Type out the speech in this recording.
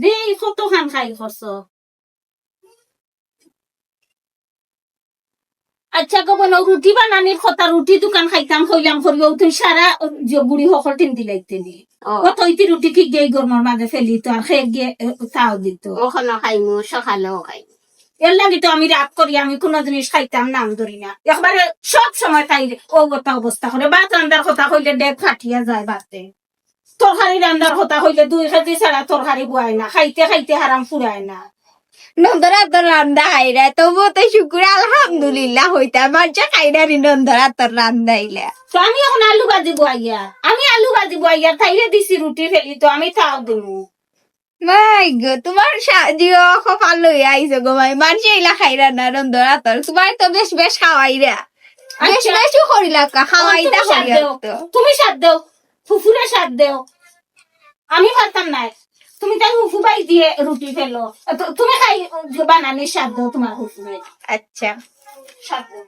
যে কত খান খাই করছ। আচ্ছা কবন রুটি বানানির কথা, রুটি দোকান খাইতাম হইলাম করিও তুই সারা যে বুড়ি সকল তিনটি লাগতে নি কত ইতি রুটি ঠিক গিয়ে গরমের মাঝে ফেলি তো আর খেয়ে গিয়ে তাও দিত। ওখানে খাইমু, সকালেও খাই। এর লাগে তো আমি রাগ করি, আমি কোনো জিনিস খাইতাম নাম ধরি না, একবারে সব সময় তাই অবস্থা অবস্থা করে। ভাত রান্নার কথা হইলে ডেক ফাটিয়া যায় বাতে, তরকারি রান্নার কথা হইলে 2 কেজি ছাড়া তরকারি বুয়ায় না, খাইতে খাইতে হারাম ফুরায় না। নন্দরা তোর রান্দা খাইরা তবু তো শুকুর আলহামদুলিল্লাহ হইতা আমার যা খাইরা নি নন্দরা তোর রান্দা ইলা। তো আমি এখন আলু ভাজি বুয়াইয়া, আমি আলু ভাজি বুয়াইয়া তাইরে দিছি রুটি ফেলি তো আমি তাও দিমু। মাই গো তোমার সাজিও কপাল লই আইছো গো মাই মানছে ইলা খাইরা না নন্দরা তোর তোমার তো বেশ বেশ খাওয়াইরা বেশ আচ্ছা। বেশি করিলা খাওয়াইতা তুমি সাথ করিয়া দেও, তো তুমি সাথ দেও, ফুফুরে সাথ দেও, আমি পারতাম না। তুমি তাই ফুফুবাই দিয়ে রুটি ফেলো, তুমি খাই বানানি সাথ দেও তোমার ফুফুরে আচ্ছা সাথ দেও।